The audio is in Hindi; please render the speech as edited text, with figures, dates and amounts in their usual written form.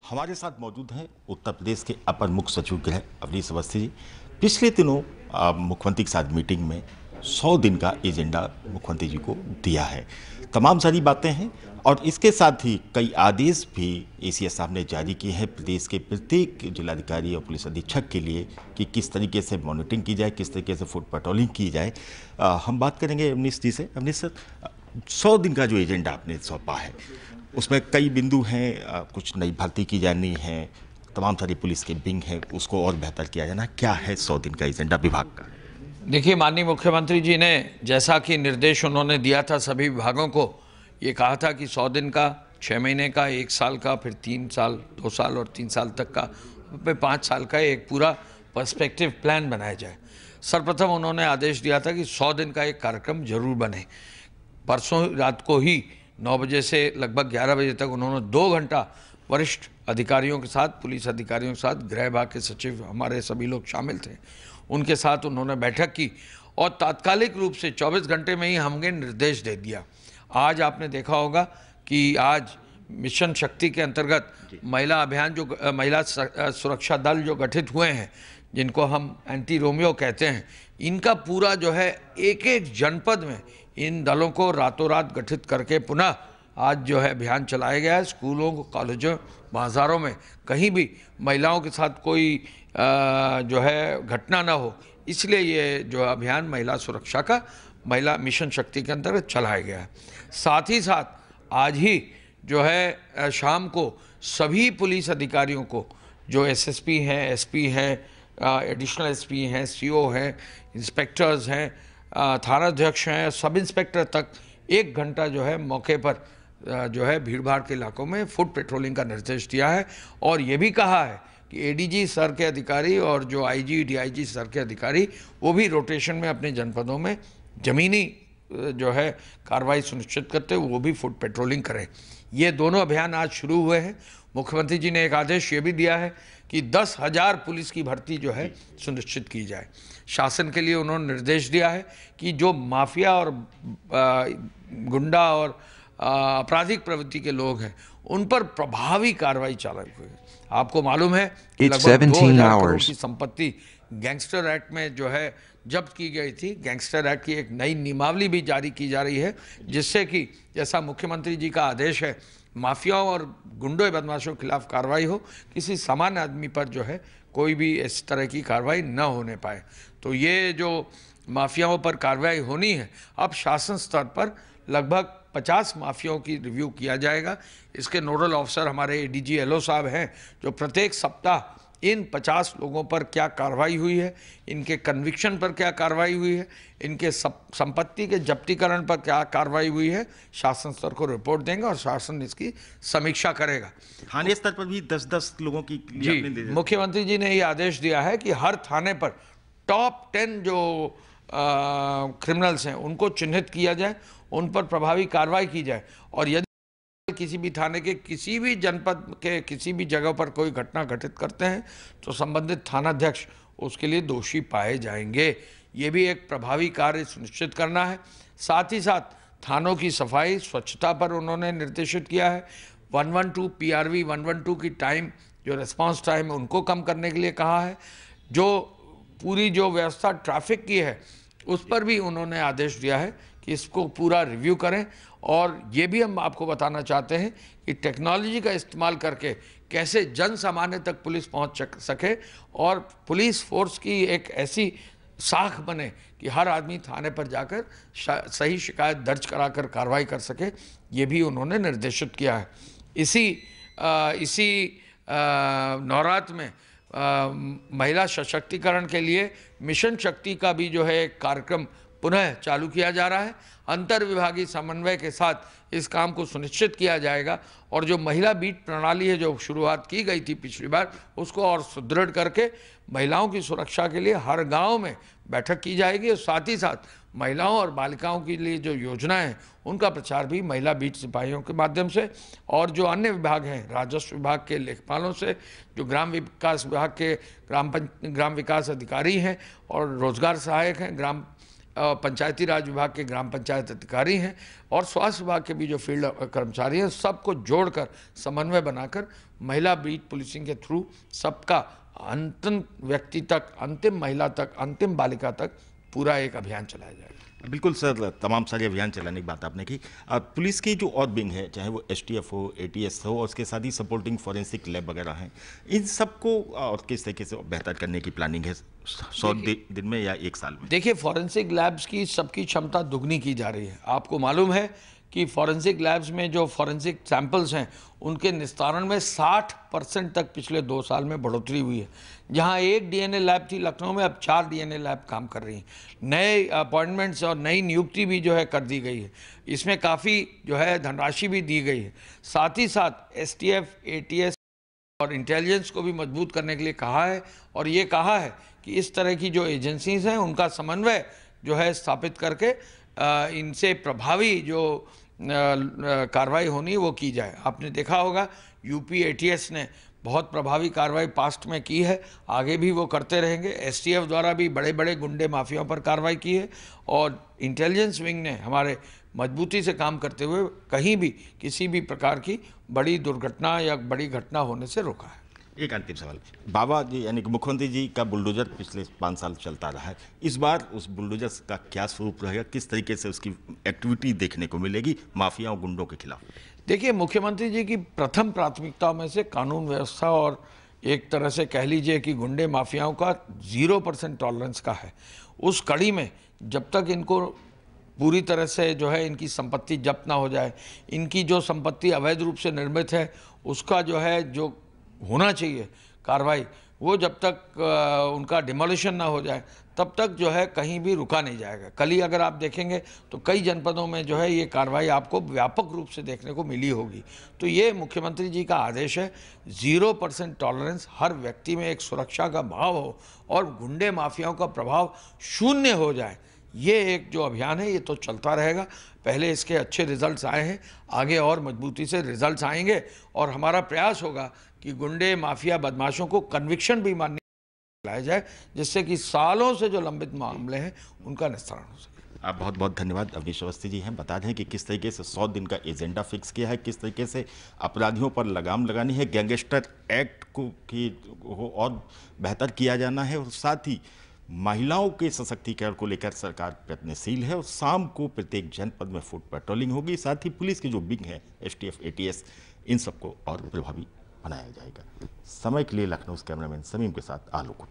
हमारे साथ मौजूद हैं उत्तर प्रदेश के अपर मुख्य सचिव गृह अवनीश अवस्थी जी। पिछले दिनों मुख्यमंत्री के साथ मीटिंग में 100 दिन का एजेंडा मुख्यमंत्री जी को दिया है। तमाम सारी बातें हैं और इसके साथ ही कई आदेश भी एसीएस साहब ने जारी किए हैं प्रदेश के प्रत्येक जिलाधिकारी और पुलिस अधीक्षक के लिए कि किस तरीके से मॉनिटरिंग की जाए, किस तरीके से फुट पेट्रोलिंग की जाए। हम बात करेंगे अवनीश जी से। अवनीश सर, 100 दिन का जो एजेंडा आपने सौंपा है उसमें कई बिंदु हैं, कुछ नई भर्ती की जानी है, तमाम सारी पुलिस के विंग है, उसको और बेहतर किया जाना। क्या है 100 दिन का एजेंडा विभाग का? देखिए, माननीय मुख्यमंत्री जी ने जैसा कि निर्देश उन्होंने दिया था सभी विभागों को, ये कहा था कि 100 दिन का, 6 महीने का, 1 साल का, फिर 3 साल, 2 साल और 3 साल तक का, फिर 5 साल का एक पूरा पर्सपेक्टिव प्लान बनाया जाए। सर्वप्रथम उन्होंने आदेश दिया था कि 100 दिन का एक कार्यक्रम जरूर बने। परसों रात को ही 9 बजे से लगभग 11 बजे तक उन्होंने 2 घंटा वरिष्ठ अधिकारियों के साथ, पुलिस अधिकारियों के साथ, गृह विभाग के सचिव हमारे सभी लोग शामिल थे, उनके साथ उन्होंने बैठक की और तात्कालिक रूप से 24 घंटे में ही हमें निर्देश दे दिया। आज आपने देखा होगा कि आज मिशन शक्ति के अंतर्गत महिला अभियान, जो महिला सुरक्षा दल जो गठित हुए हैं, जिनको हम एंटी रोमियो कहते हैं, इनका पूरा जो है एक एक जनपद में इन दलों को रातों रात गठित करके पुनः आज जो है अभियान चलाया गया है। स्कूलों, कॉलेजों, बाज़ारों में कहीं भी महिलाओं के साथ कोई जो है घटना ना हो, इसलिए ये जो अभियान महिला सुरक्षा का महिला मिशन शक्ति के अंतर्गत चलाया गया है। साथ ही साथ आज ही जो है शाम को सभी पुलिस अधिकारियों को, जो एसएसपी हैं, एसपी हैं, एडिशनल एसपी हैं, सीओ हैं, इंस्पेक्टर्स हैं, थानाध्यक्ष हैं, सब इंस्पेक्टर तक 1 घंटा जो है मौके पर जो है भीड़भाड़ के इलाकों में फुट पेट्रोलिंग का निर्देश दिया है। और ये भी कहा है कि एडीजी स्तर के अधिकारी और जो आईजी, डीआईजी स्तर के अधिकारी, वो भी रोटेशन में अपने जनपदों में ज़मीनी जो है कार्रवाई सुनिश्चित करते हुए वो भी फुट पेट्रोलिंग करें। ये दोनों अभियान आज शुरू हुए हैं। मुख्यमंत्री जी ने एक आदेश ये भी दिया है कि 10,000 पुलिस की भर्ती जो है सुनिश्चित की जाए। शासन के लिए उन्होंने निर्देश दिया है कि जो माफिया और गुंडा और आपराधिक प्रवृत्ति के लोग हैं, उन पर प्रभावी कार्रवाई चालू हुई। आपको मालूम है कि लगभग 2,000 करोड़ की संपत्ति गैंगस्टर एक्ट में जो है जब्त की गई थी। गैंगस्टर एक्ट की एक नई नियमावली भी जारी की जा रही है, जिससे कि जैसा मुख्यमंत्री जी का आदेश है, माफियाओं और गुंडों बदमाशों के खिलाफ कार्रवाई हो, किसी सामान्य आदमी पर जो है कोई भी इस तरह की कार्रवाई न होने पाए। तो ये जो माफियाओं पर कार्रवाई होनी है, अब शासन स्तर पर लगभग 50 माफियाओं की रिव्यू किया जाएगा। इसके नोडल ऑफिसर हमारे एडीजी एलओ साहब हैं, जो प्रत्येक सप्ताह इन 50 लोगों पर क्या कार्रवाई हुई है, इनके कन्विक्शन पर क्या कार्रवाई हुई है, इनके संपत्ति के जब्तीकरण पर क्या कार्रवाई हुई है, शासन स्तर को रिपोर्ट देंगे और शासन इसकी समीक्षा करेगा। थाने स्तर पर भी 10-10 लोगों की जी, मुख्यमंत्री जी ने ये आदेश दिया है कि हर थाने पर टॉप 10 जो क्रिमिनल्स हैं उनको चिन्हित किया जाए, उन पर प्रभावी कार्रवाई की जाए, और यदि किसी भी थाने के किसी भी जनपद के किसी भी जगह पर कोई घटना घटित करते हैं तो संबंधित थानाध्यक्ष उसके लिए दोषी पाए जाएंगे। ये भी एक प्रभावी कार्य सुनिश्चित करना है। साथ ही साथ थानों की सफाई, स्वच्छता पर उन्होंने निर्देशित किया है। 112 PRV 112 की टाइम, जो रिस्पांस टाइम है, उनको कम करने के लिए कहा है। जो पूरी जो व्यवस्था ट्रैफिक की है उस पर भी उन्होंने आदेश दिया है कि इसको पूरा रिव्यू करें। और ये भी हम आपको बताना चाहते हैं कि टेक्नोलॉजी का इस्तेमाल करके कैसे जन सामान्य तक पुलिस पहुंच सके और पुलिस फोर्स की एक ऐसी साख बने कि हर आदमी थाने पर जाकर सही शिकायत दर्ज कराकर कार्रवाई कर सके। ये भी उन्होंने निर्देशित किया है। इसी नवरात्र में महिला सशक्तिकरण के लिए मिशन शक्ति का भी जो है कार्यक्रम पुनः चालू किया जा रहा है। अंतर विभागीय समन्वय के साथ इस काम को सुनिश्चित किया जाएगा और जो महिला बीट प्रणाली है, जो शुरुआत की गई थी पिछली बार, उसको और सुदृढ़ करके महिलाओं की सुरक्षा के लिए हर गांव में बैठक की जाएगी। और साथ ही साथ महिलाओं और बालिकाओं के लिए जो योजनाएं हैं उनका प्रचार भी महिला बीट सिपाहियों के माध्यम से, और जो अन्य विभाग हैं, राजस्व विभाग के लेखपालों से, जो ग्राम विकास विभाग के ग्राम विकास अधिकारी हैं और रोजगार सहायक हैं, ग्राम पंचायती राज विभाग के ग्राम पंचायत अधिकारी हैं और स्वास्थ्य विभाग के भी जो फील्ड कर्मचारी हैं, सबको जोड़कर समन्वय बनाकर महिला बीट पुलिसिंग के थ्रू सबका अंतिम व्यक्ति तक, अंतिम महिला तक, अंतिम बालिका तक पूरा एक अभियान चलाया जाएगा। बिल्कुल सर, तमाम सारे अभियान चलाने की बात आपने की। पुलिस की जो और विंग है, चाहे वो एसटीएफ हो, एटीएस हो, और उसके साथ ही सपोर्टिंग फॉरेंसिक लैब वगैरह हैं, इन सबको और किस तरीके से बेहतर करने की प्लानिंग है 100 दिन में या 1 साल में? देखिए, फॉरेंसिक लैब्स की सबकी क्षमता दुगनी की जा रही है। आपको मालूम है कि फॉरेंसिक लैब्स में जो फॉरेंसिक सैंपल्स हैं उनके निस्तारण में 60% तक पिछले 2 साल में बढ़ोतरी हुई है। जहां एक डीएनए लैब थी लखनऊ में, अब 4 डीएनए लैब काम कर रही हैं। नए अपॉइंटमेंट्स और नई नियुक्ति भी जो है कर दी गई है। इसमें काफ़ी जो है धनराशि भी दी गई है। साथ ही साथ एसटीएफ, एटीएस और इंटेलिजेंस को भी मजबूत करने के लिए कहा है और ये कहा है कि इस तरह की जो एजेंसीज हैं उनका समन्वय जो है स्थापित करके इनसे प्रभावी जो कार्रवाई होनी वो की जाए। आपने देखा होगा यूपी एटीएस ने बहुत प्रभावी कार्रवाई पास्ट में की है, आगे भी वो करते रहेंगे। एसटीएफ द्वारा भी बड़े बड़े गुंडे माफियाओं पर कार्रवाई की है और इंटेलिजेंस विंग ने हमारे मजबूती से काम करते हुए कहीं भी किसी भी प्रकार की बड़ी दुर्घटना या बड़ी घटना होने से रोका है। एक अंतिम सवाल, बाबा जी यानी कि मुख्यमंत्री जी का बुलडोजर पिछले 5 साल चलता रहा है, इस बार उस बुलडोजर का क्या स्वरूप रहेगा, किस तरीके से उसकी एक्टिविटी देखने को मिलेगी माफियाओं गुंडों के खिलाफ? देखिए, मुख्यमंत्री जी की प्रथम प्राथमिकताओं में से कानून व्यवस्था और एक तरह से कह लीजिए कि गुंडे माफियाओं का 0% टॉलरेंस का है। उस कड़ी में जब तक इनको पूरी तरह से जो है इनकी संपत्ति जब्त ना हो जाए, इनकी जो संपत्ति अवैध रूप से निर्मित है उसका जो है जो होना चाहिए कार्रवाई, वो जब तक उनका डिमोलिशन ना हो जाए तब तक जो है कहीं भी रुका नहीं जाएगा। कल ही अगर आप देखेंगे तो कई जनपदों में जो है ये कार्रवाई आपको व्यापक रूप से देखने को मिली होगी। तो ये मुख्यमंत्री जी का आदेश है, 0% टॉलरेंस, हर व्यक्ति में एक सुरक्षा का भाव हो और गुंडे माफियाओं का प्रभाव शून्य हो जाए। ये एक जो अभियान है ये तो चलता रहेगा। पहले इसके अच्छे रिजल्ट्स आए हैं, आगे और मजबूती से रिजल्ट्स आएंगे और हमारा प्रयास होगा कि गुंडे माफिया बदमाशों को कन्विक्शन भी मानने लाया जाए, जिससे कि सालों से जो लंबित मामले हैं उनका निस्तारण हो सके। आप बहुत बहुत धन्यवाद। अवनीश अवस्थी जी हैं, बता दें कि किस तरीके से 100 दिन का एजेंडा फिक्स किया है, किस तरीके से अपराधियों पर लगाम लगानी है, गैंगस्टर एक्ट को और बेहतर किया जाना है और साथ ही महिलाओं के सशक्तिकरण को लेकर सरकार प्रयत्नशील है और शाम को प्रत्येक जनपद में फुट पेट्रोलिंग होगी। साथ ही पुलिस की जो विंग है एसटीएफ, एटीएस, इन सबको और प्रभावी बनाया जाएगा। समय के लिए लखनऊ से कैमरामैन समीम के साथ आलोक।